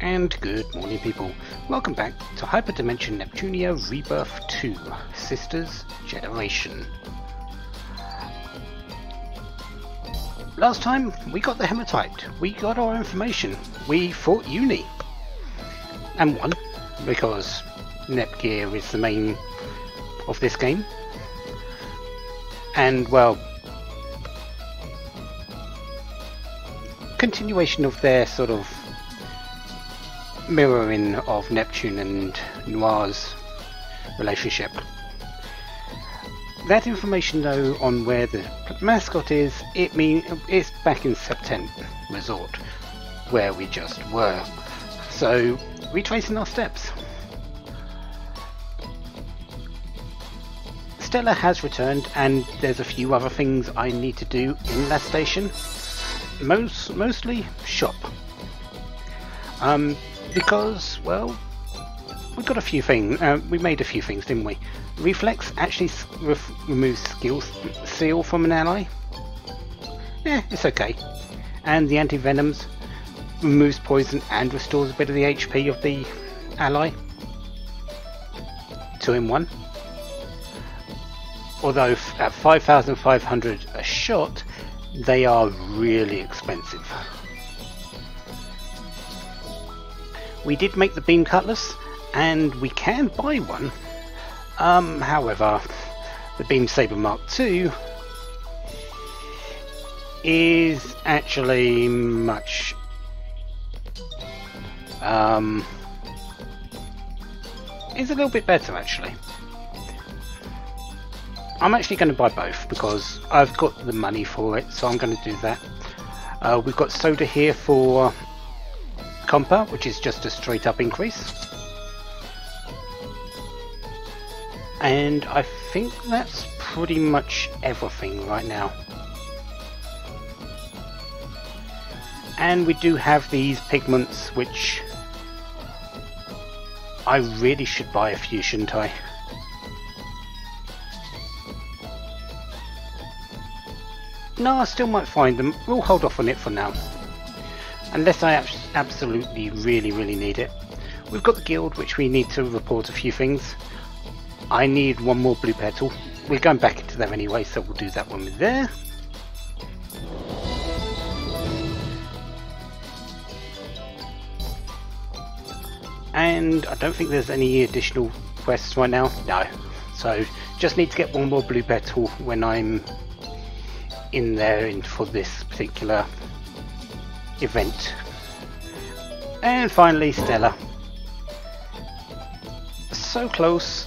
And good morning, people. Welcome back to HyperDimension Neptunia Rebirth 2, Sisters Generation. Last time we got the hematite, we got our information, we fought Uni and won because Nepgear is the main of this game, and well, continuation of their sort of mirroring of Neptune and Noir's relationship. That information though on where the mascot is, it's back in September Resort where we just were. So retracing our steps. Stella has returned and there's a few other things I need to do in Lastation. Mostly shop. Because, well, we got a few things, we made a few things, didn't we? Reflex actually removes skill seal from an ally. Yeah, it's okay. And the anti-venoms removes poison and restores a bit of the HP of the ally. 2 in 1. Although at 5,500 a shot, they are really expensive. We did make the beam cutlass, and we can buy one. However, the beam saber Mark II is actually much is a little bit better actually. I'm actually going to buy both because I've got the money for it, so I'm going to do that. We've got soda here for Compa, which is just a straight up increase, and I think that's pretty much everything right now. And we do have these pigments, which I really should buy a few, shouldn't I? No, I still might find them. We'll hold off on it for now. Unless I absolutely really need it. We've got the guild, which we need to report a few things. I need one more blue petal. We're going back into them anyway, so we'll do that when we're there. And I don't think there's any additional quests right now. No. So just need to get one more blue petal when I'm in there for this particular event. And finally Stella. So close,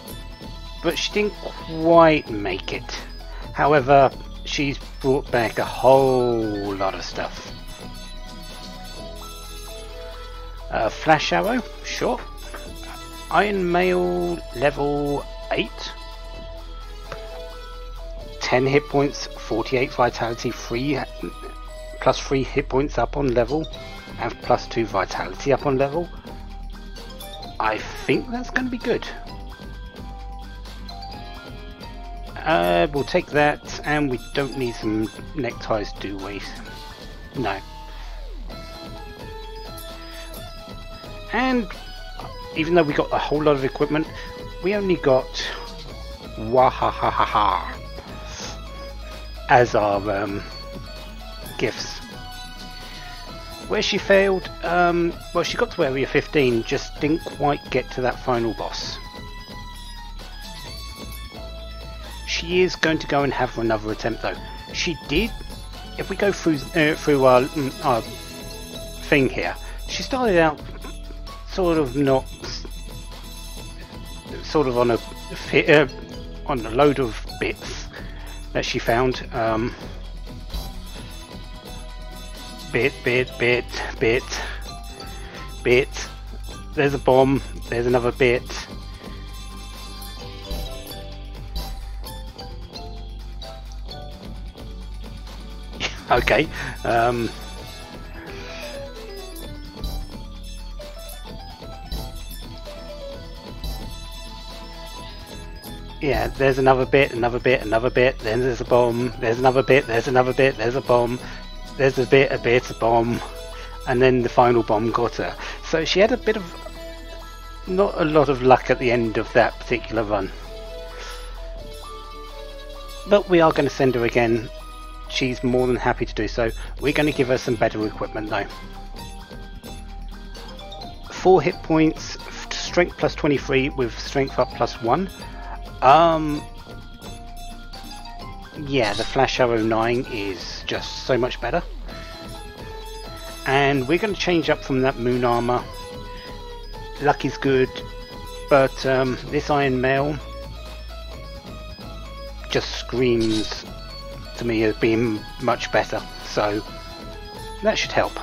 but she didn't quite make it. However, she's brought back a whole lot of stuff. Flash arrow, sure. Iron mail level 8. 10 hit points, 48 vitality, plus 3 hit points up on level, and plus 2 vitality up on level. I think that's going to be good. We'll take that, and we don't need some neckties, do we? No. And even though we got a whole lot of equipment, we only got Wahahaha as our gifts. Where she failed, well, she got to area 15, just didn't quite get to that final boss. She is going to go and have another attempt though. She did, if we go through our thing here, she started out sort of on a load of bits that she found. Bit. There's a bomb. There's another bit. Okay. Yeah, there's another bit, then there's a bomb, there's another bit, there's a bomb, there's a bit, a bomb, and then the final bomb got her. So she had a bit of, not a lot of luck at the end of that particular run. But we are going to send her again. She's more than happy to do so. We're going to give her some better equipment though. 4 hit points, strength plus 23 with strength up plus 1. Yeah, the Flash Arrow 9 is just so much better. And we're going to change up from that moon armor. Luck is good, but this Iron Mail just screams to me as being much better, so that should help.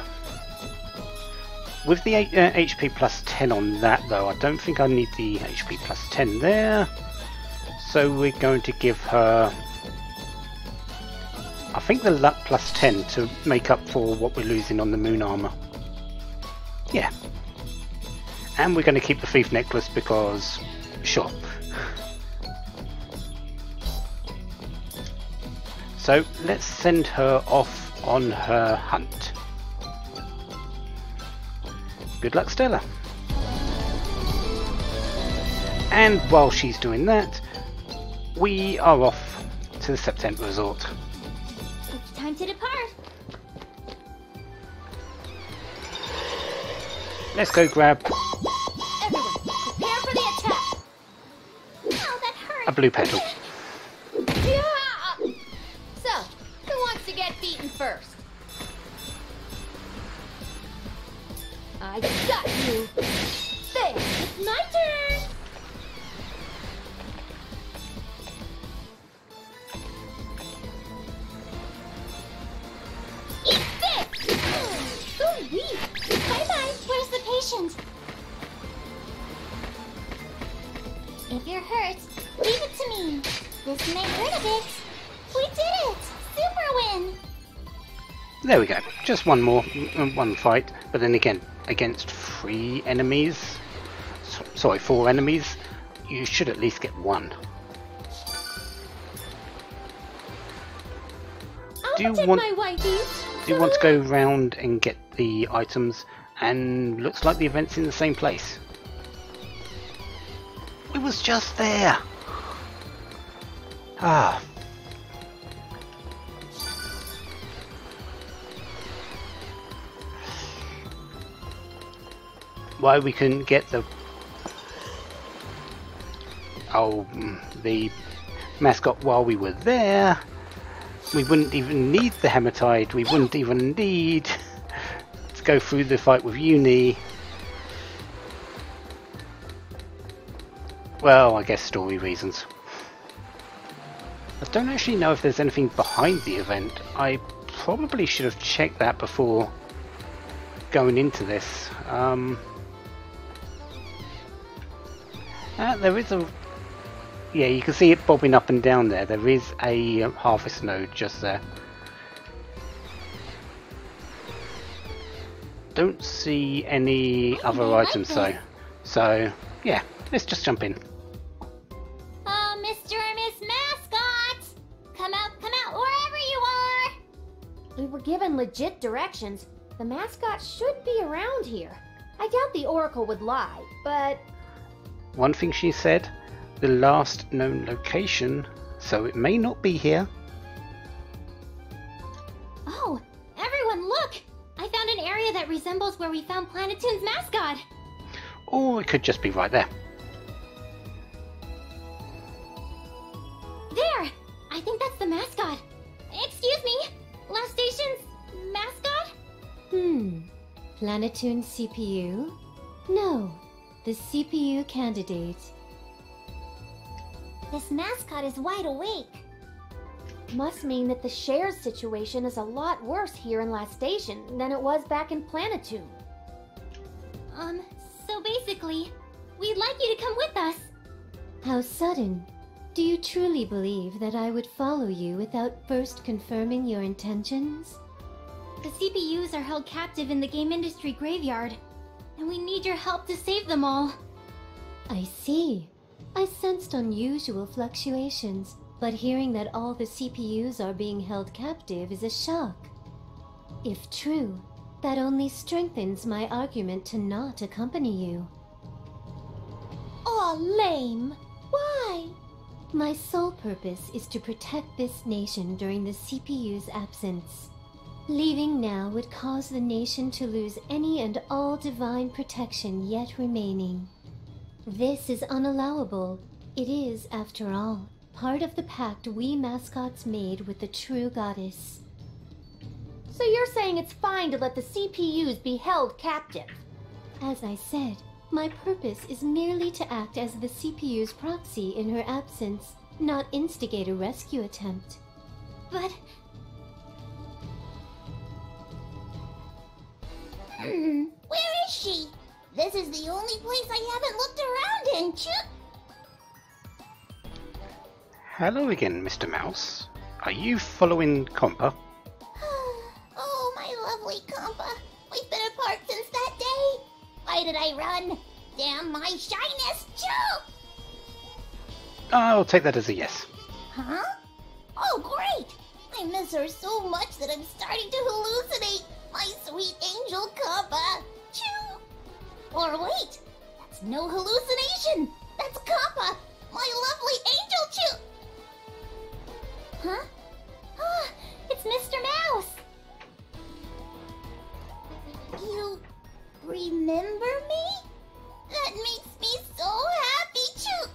With the HP plus 10 on that though, I don't think I need the HP plus 10 there, so we're going to give her, I think, the luck plus 10 to make up for what we're losing on the moon armor. Yeah. And we're going to keep the thief necklace because, sure. So let's send her off on her hunt. Good luck, Stella. And while she's doing that, we are off to the September Resort. It's time to depart. Let's go grab Everyone, prepare for the attack. Ow, that hurt. a blue petal. Yeah. So, who wants to get beaten first? I got you. There, it's my turn. Eat this. So weak. Bye-bye. Where's the patient? If you're hurt, leave it to me. This may hurt a bit. We did it! Super win! There we go. Just one more, one fight, but then again, against 3 enemies, sorry, 4 enemies, you should at least get 1. Do you want to go round and get the items? And looks like the event's in the same place. It was just there. Ah. Why we couldn't get the mascot while we were there. We wouldn't even need the hematite. We wouldn't even need to go through the fight with Uni. Well, I guess story reasons. I don't actually know if there's anything behind the event. I probably should have checked that before going into this. There is a... Yeah, you can see it bobbing up and down there. There is a harvest node just there. Don't see any other items though. So, yeah, let's just jump in. Mr. and Miss Mascot! Come out, wherever you are! We were given legit directions. The mascot should be around here. I doubt the Oracle would lie, but... One thing she said, the last known location, so it may not be here. Oh, everyone look! I found an area that resembles where we found Planetoon's mascot! Or it could just be right there. There! I think that's the mascot. Excuse me, Lastation's mascot? Planetoon CPU? No, the CPU candidate. This mascot is wide awake. Must mean that the shares situation is a lot worse here in Lastation than it was back in Planetoon. So basically, we'd like you to come with us. How sudden. Do you truly believe that I would follow you without first confirming your intentions? The CPUs are held captive in the game industry graveyard, and we need your help to save them all. I see. I sensed unusual fluctuations, but hearing that all the CPUs are being held captive is a shock. If true, That only strengthens my argument to not accompany you. Aw, lame. Why? My sole purpose is to protect this nation during the CPU's absence. Leaving now would cause the nation to lose any and all divine protection yet remaining. This is unallowable. It is, after all, part of the pact we mascots made with the true goddess. So you're saying it's fine to let the CPUs be held captive? As I said, my purpose is merely to act as the CPU's proxy in her absence, not instigate a rescue attempt. But... where is she? This is the only place I haven't looked around in, Chip. Hello again, Mr. Mouse. Are you following Compa? Oh, my lovely Compa. We've been apart since that day. Why did I run? Damn my shyness, Chip! I'll take that as a yes. Huh? Oh, great! I miss her so much that I'm starting to hallucinate. My sweet angel Compa. Choo! Or wait, that's no hallucination. That's Compa, my lovely angel Choo. Huh? Ah, it's Mr. Mouse. You remember me? That makes me so happy, Choo.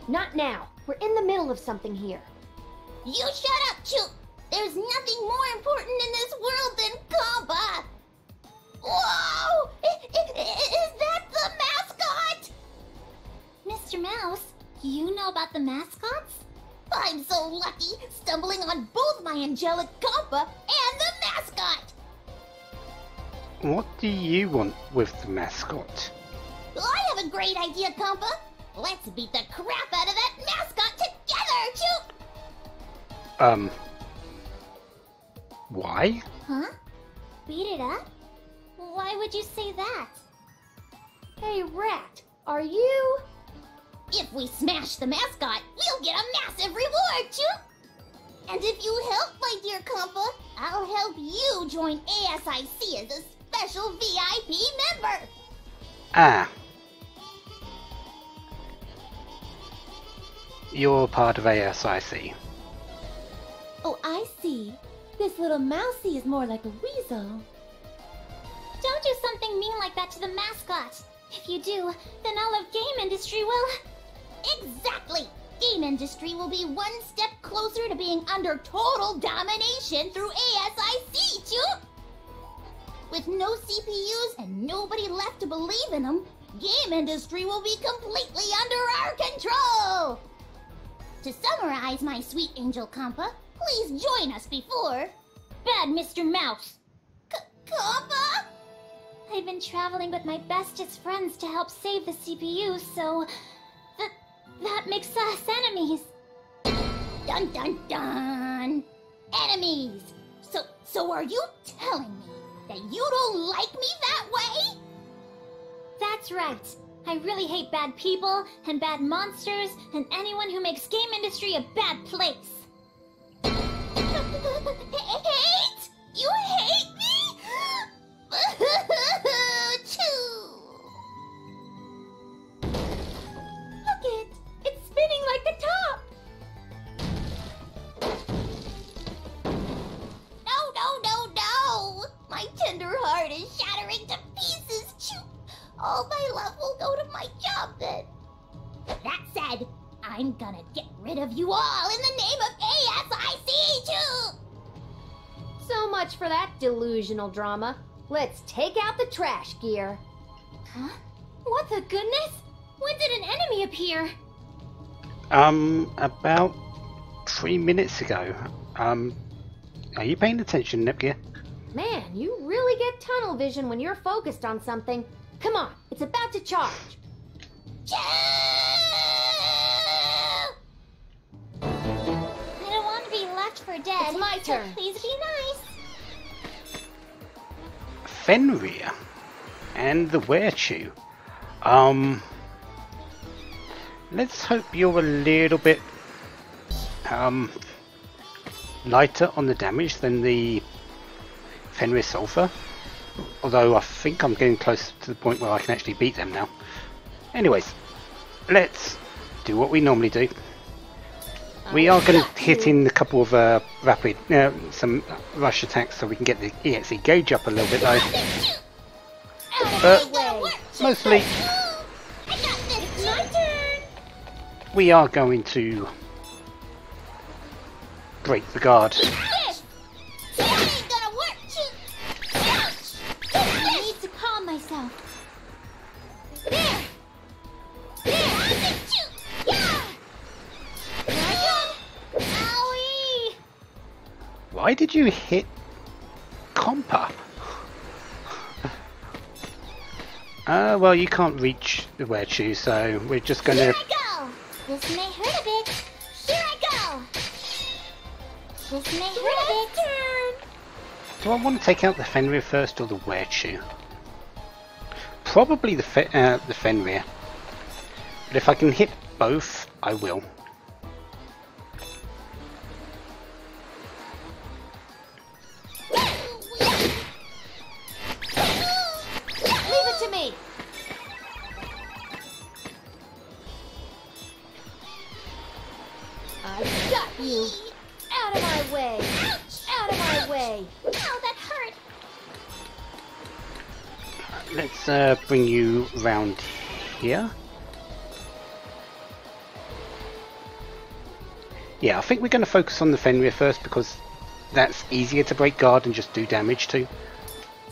Not now. We're in the middle of something here. You shut up, Choo. There's nothing more important in this world than Compa. Whoa! Is that the mascot? Mr. Mouse, you know about the mascots? I'm so lucky, stumbling on both my angelic Compa and the mascot. What do you want with the mascot? I have a great idea, Compa. Let's beat the crap out of that mascot together, Choo! Why? Huh? Beat it up? Why would you say that? Hey, Rat, are you... If we smash the mascot, we'll get a massive reward, Choo! And if you help, my dear Compa, I'll help you join ASIC as a special VIP member! Ah. You're part of ASIC. Oh, I see. This little mousey is more like a weasel. Don't do something mean like that to the mascot. If you do, then all of game industry will... Exactly! Game industry will be one step closer to being under total domination through ASIC, Choo! With no CPUs and nobody left to believe in them, game industry will be completely under our control! To summarize, my sweet angel Compa, please join us before... Bad Mr. Mouse! Compa? I've been traveling with my bestest friends to help save the CPU, so... That makes us enemies. Dun dun dun! Enemies! So are you telling me that you don't like me that way? That's right. I really hate bad people and bad monsters and anyone who makes game industry a bad place. Hate? You hate me? Choo! Look it! It's spinning like the top! No! My tender heart is shattering to pieces, Choo! All my love will go to my job then. That said, I'm gonna get rid of you all in the name of ASIC, Choo! So much for that delusional drama. Let's take out the trash gear. Huh? What the goodness? When did an enemy appear? About 3 minutes ago. Are you paying attention, Nepgear? Man, you really get tunnel vision when you're focused on something. Come on, it's about to charge. I don't want to be left for dead. It's my turn. So please be nice. Fenrir and the Werechew. Let's hope you're a little bit lighter on the damage than the Fenrir Sulfur. Although I think I'm getting close to the point where I can actually beat them now. Anyways, let's do what we normally do. We are going to hit in a couple of some rush attacks so we can get the EXE gauge up a little bit though. But mostly we are going to break the guard. I need to calm myself. There! Owie! Why did you hit Compa? Well, you can't reach the Werechu, so we're just gonna... Here I go! This may hurt a bit. Here I go! This may hurt a bit. Do I want to take out the Fenrir first or the Werechu? Probably the Fenrir. But if I can hit both, I will. Leave it to me! I got you! Out of my way! Out of my way! Ow, that hurt! Let's bring you round here. Yeah, I think we're going to focus on the Fenrir first because that's easier to break guard and just do damage to.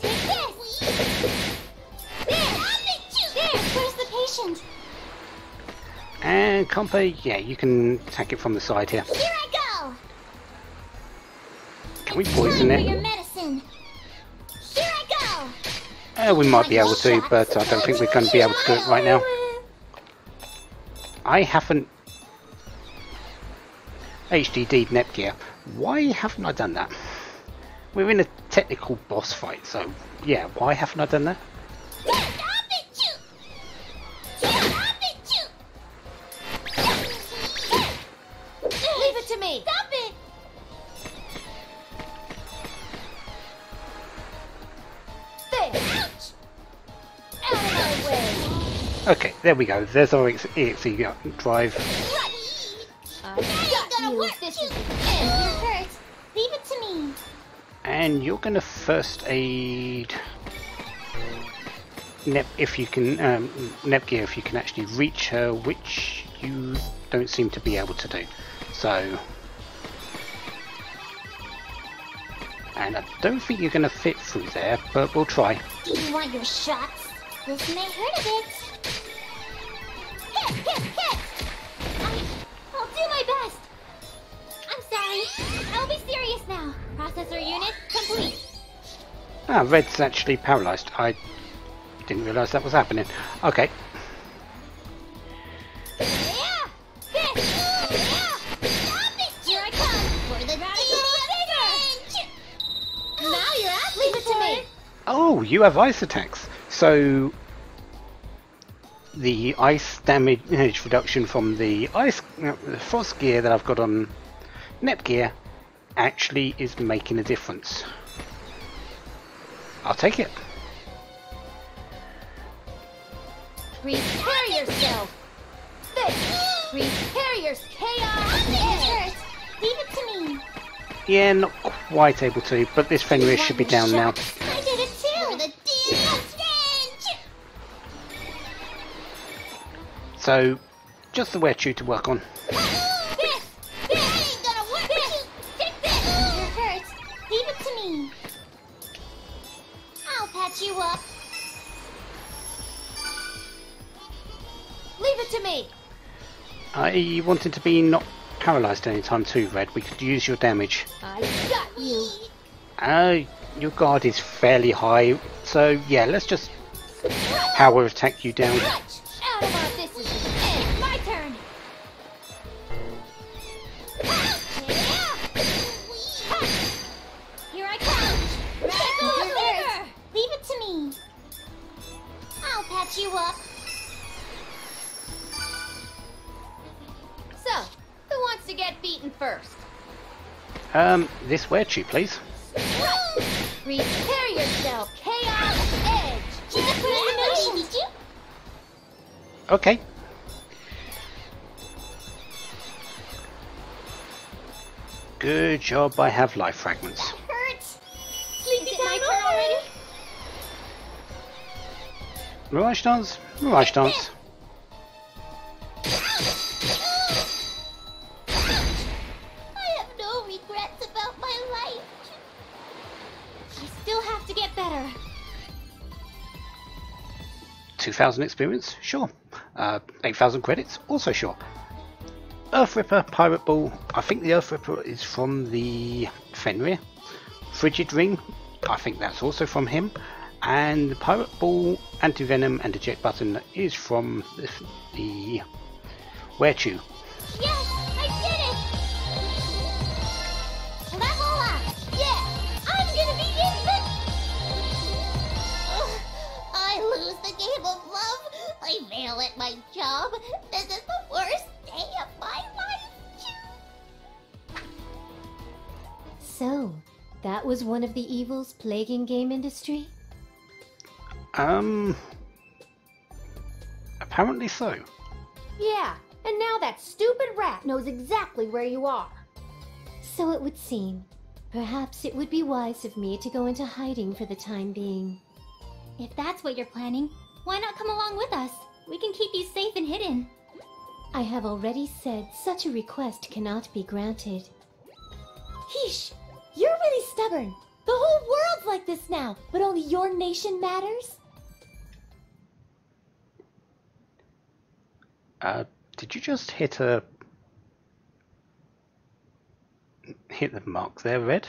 Take this! There! Where's the patient? And Compa, yeah, you can attack it from the side here. Here I go! Can we poison Time for it? your medicine! Here I go! We might be able to, but I don't think we're going to be able to do it right now. I haven't HDD'd Nepgear. Why haven't I done that? We're in a technical boss fight, so yeah, why haven't I done that? Leave it to me! Stop it! There! Ouch! Out of my way! Okay, there we go. There's our EXE drive. I got you! This is the end! It hurts! Leave it to me! And you're going to first aid Nepgear if you can actually reach her, which you don't seem to be able to do. So, and I don't think you're going to fit through there, but we'll try. Do you want your shots? This may hurt a bit. Hit! I'll do my best. I'm sorry. I'll be serious now. Processor unit complete. Ah, Red's actually paralysed. I didn't realise that was happening. Okay. Yeah! Stop it! Here I come for the radical revenge! Now you're asking Leave it to me. Oh, you have ice attacks. So the ice damage reduction from the frost gear that I've got on Nepgear actually is making a difference. I'll take it. Prepare yourself! This! Prepare your chaos! It hurts! Leave it to me! Yeah, not quite able to, but this Fenrir should be down now. I did it too! For the demon's revenge! So, just the Werechu to work on. This ain't gonna work! Take this! It hurts! Leave it to me! I'll patch you up! Leave it to me! I wanted to be not paralysed anytime too, Red. We could use your damage. I got you! Your guard is fairly high, so yeah, let's just power attack you down. Clutch! Out of our this is the end! My turn! Here I come! Radical Fenrir! Leave it to me! I'll patch you up! So, who wants to get beaten first? This Werechu, please. Prepare yourself, Chaos Edge! She's a pretty did you? Okay. Good job, I have life fragments. Hurts! Sleepy my turn already? Mirage Dance? Mirage Dance. I have no regrets about my life. You still have to get better. 2,000 experience? Sure. 8,000 credits? Also sure. Earth Ripper, Pirate Ball. I think the Earth Ripper is from the Fenrir. Frigid Ring. I think that's also from him. And the Pirate Ball, Anti-Venom and Eject Button is from the Werechu. Yes, I did it! Level up! Yeah, I'm gonna be infant! I lose the game of love. I fail at my job. This is the worst day of my life. So, that was one of the evils plaguing game industry? Apparently so. Yeah, and now that stupid rat knows exactly where you are. So it would seem. Perhaps it would be wise of me to go into hiding for the time being. If that's what you're planning, why not come along with us? We can keep you safe and hidden. I have already said such a request cannot be granted. Heesh! You're really stubborn. The whole world's like this now, but only your nation matters? Did you just hit the mark there, Red?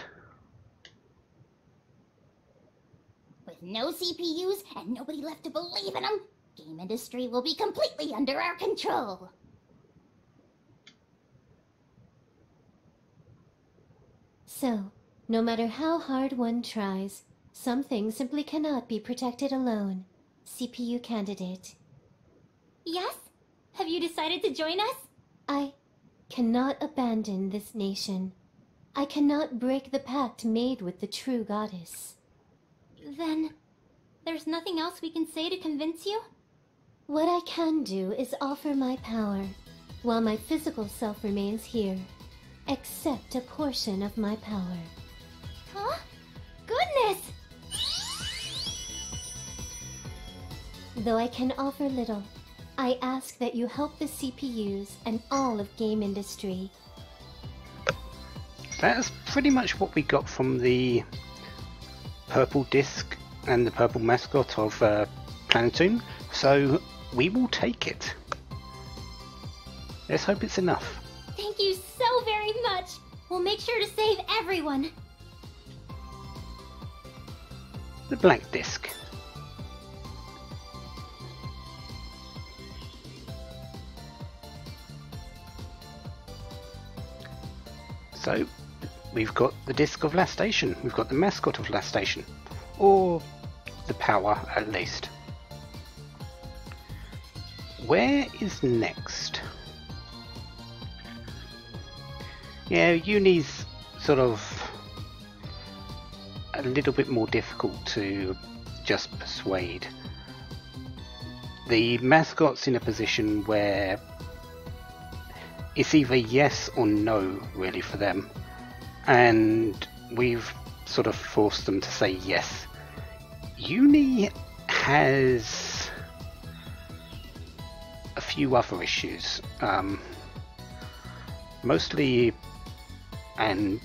With no CPUs and nobody left to believe in them, game industry will be completely under our control. So, no matter how hard one tries, some things simply cannot be protected alone. CPU candidate. Yes? Have you decided to join us? I cannot abandon this nation. I cannot break the pact made with the true goddess. Then, there's nothing else we can say to convince you? What I can do is offer my power, while my physical self remains here. Accept a portion of my power. Huh? Goodness! Though I can offer little, I ask that you help the CPUs and all of game industry. That's pretty much what we got from the purple disc and the purple mascot of Planetoon, so we will take it. Let's hope it's enough. Thank you so very much! We'll make sure to save everyone! The blank disc. So, we've got the disc of Lastation, we've got the mascot of Lastation, or the power at least. Where is next? Yeah, Uni's sort of a little bit more difficult to just persuade. The mascot's in a position where it's either yes or no really for them, and we've sort of forced them to say yes. Uni has a few other issues, mostly, and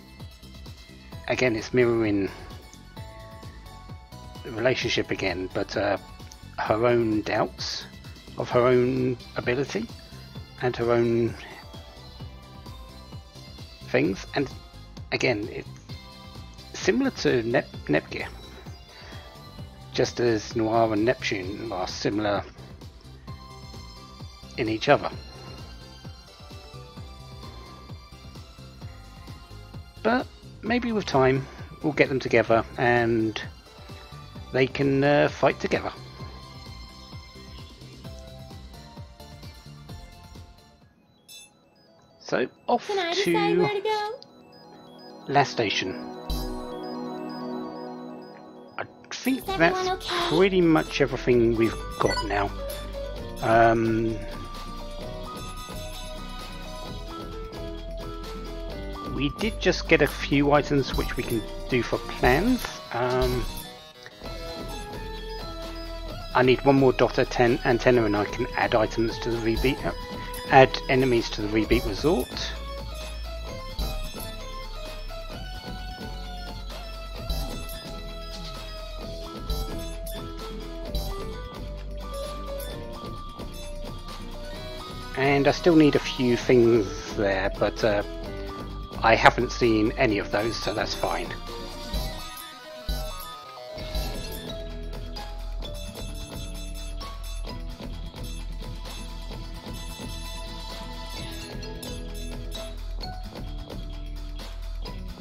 again it's mirroring the relationship again, but her own doubts of her own ability and her own things, and again it's similar to Nepgear, just as Noir and Neptune are similar in each other. But maybe with time we'll get them together and they can fight together. So off Can I to decide where to go? Lastation. think Is everyone that's okay? pretty much everything we've got now. We did just get a few items which we can do for plans. I need one more dot antenna and I can add items to the rebeat, add enemies to the rebeat resort. And I still need a few things there, but I haven't seen any of those, so that's fine.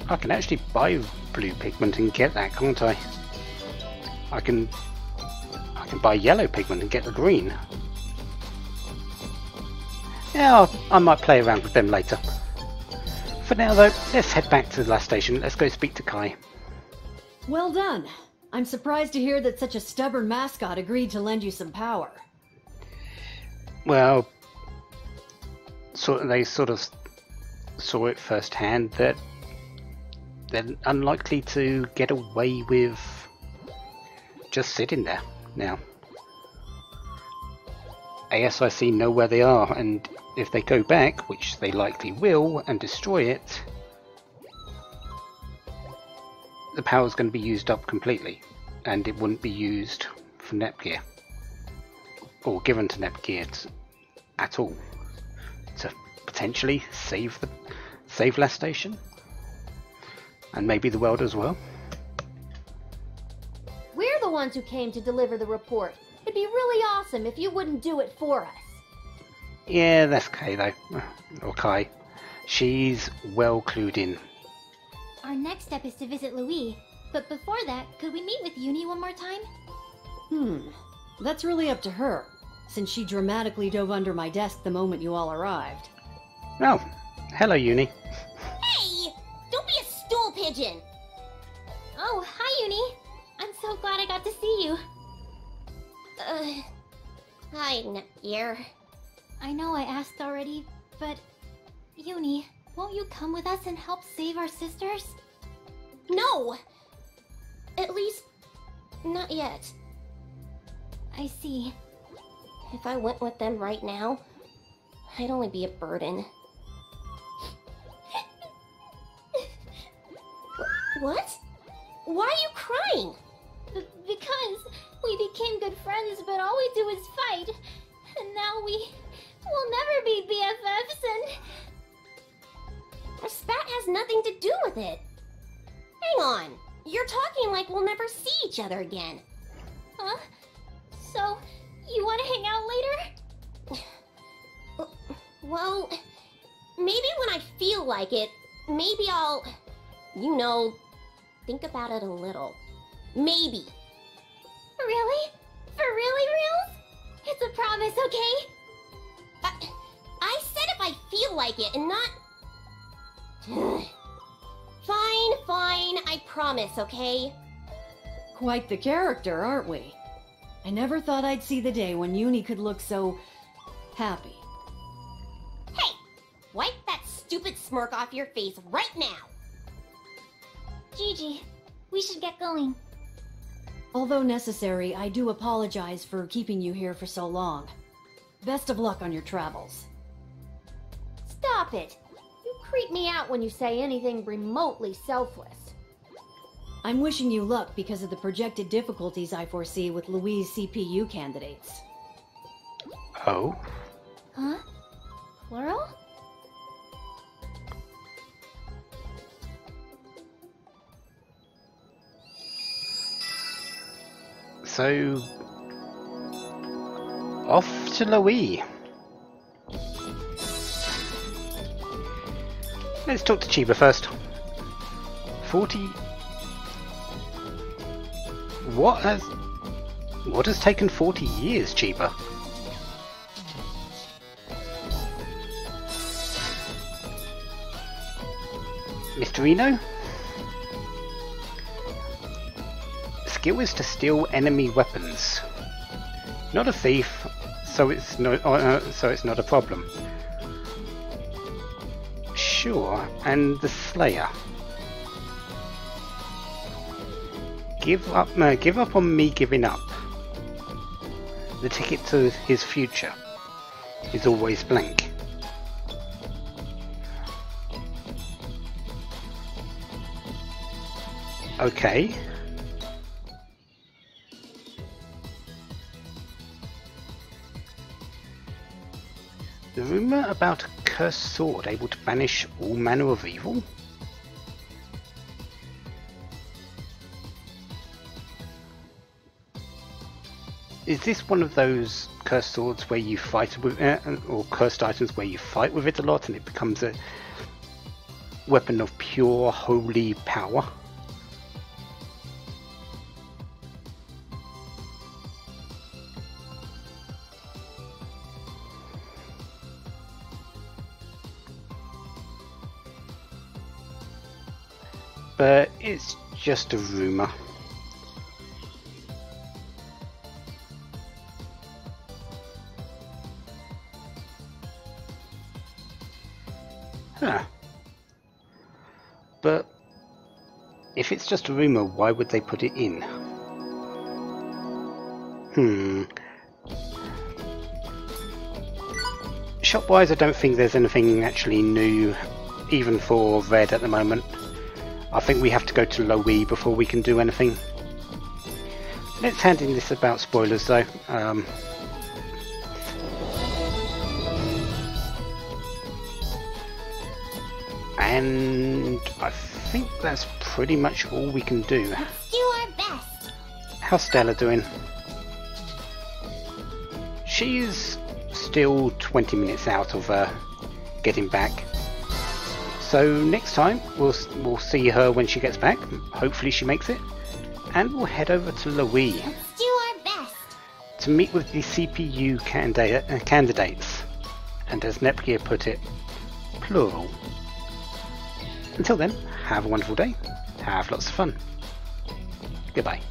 I can actually buy blue pigment and get that, can't I? I can buy yellow pigment and get the green. Yeah, I might play around with them later. For now though, let's head back to the last station. Let's go speak to Kai. Well done. I'm surprised to hear that such a stubborn mascot agreed to lend you some power. Well, they sort of saw it firsthand that they're unlikely to get away with just sitting there now. ASIC know where they are, and if they go back, which they likely will, and destroy it, the power's going to be used up completely, and it wouldn't be used for Netgear, or given to Netgear at all, to potentially save Lastation, and maybe the world as well. We're the ones who came to deliver the report. It'd be really awesome if you wouldn't do it for us. Yeah, that's Kay though. Or Kai. She's well clued in. Our next step is to visit Louis, but before that, could we meet with Uni one more time? That's really up to her, since she dramatically dove under my desk the moment you all arrived. Oh, hello Uni. Hey! Don't be a stool pigeon! Oh, hi Uni! I'm so glad I got to see you. Hi, Netgear. I know I asked already, but... Uni, won't you come with us and help save our sisters? No! At least, not yet. I see. If I went with them right now, I'd only be a burden. What? Why are you crying? Because we became good friends, but all we do is fight. And now we'll never be BFFs and... Our spat has nothing to do with it. Hang on. You're talking like we'll never see each other again. Huh? So, you want to hang out later? Well, maybe when I feel like it, maybe I'll, think about it a little. Maybe. Really? For really reals? It's a promise, okay? I said if I feel like it and not... Fine, I promise, okay? Quite the character, aren't we? I never thought I'd see the day when Uni could look so... happy. Hey! Wipe that stupid smirk off your face right now! Gigi, we should get going. Although necessary, I do apologize for keeping you here for so long. Best of luck on your travels. Stop it! You creep me out when you say anything remotely selfless. I'm wishing you luck because of the projected difficulties I foresee with Louis' CPU candidates. Oh? Huh? Plural? So... off to Louis. Let's talk to Chiba first. 40... What has taken 40 years, Chiba? Mr. Eno? skill is to steal enemy weapons. Not a thief, so it's not a problem. Sure, and the Slayer. Give up on me giving up. The ticket to his future is always blank. Okay. The rumour about a cursed sword able to banish all manner of evil? Is this one of those cursed swords where you fight with or cursed items where you fight with it a lot and it becomes a weapon of pure holy power? But it's just a rumour. Huh. But if it's just a rumour, why would they put it in? Shop-wise, I don't think there's anything actually new, even for Red at the moment. I think we have to go to Loe before we can do anything. Let's hand in this about spoilers though. And I think that's pretty much all we can do. Let's do our best. How's Stella doing? She's still 20 minutes out of getting back. So next time we'll see her when she gets back. Hopefully she makes it. And we'll head over to Loe Let's do our best. to meet with the CPU candidates. And as Neptunia put it, plural. Until then, have a wonderful day, have lots of fun. Goodbye.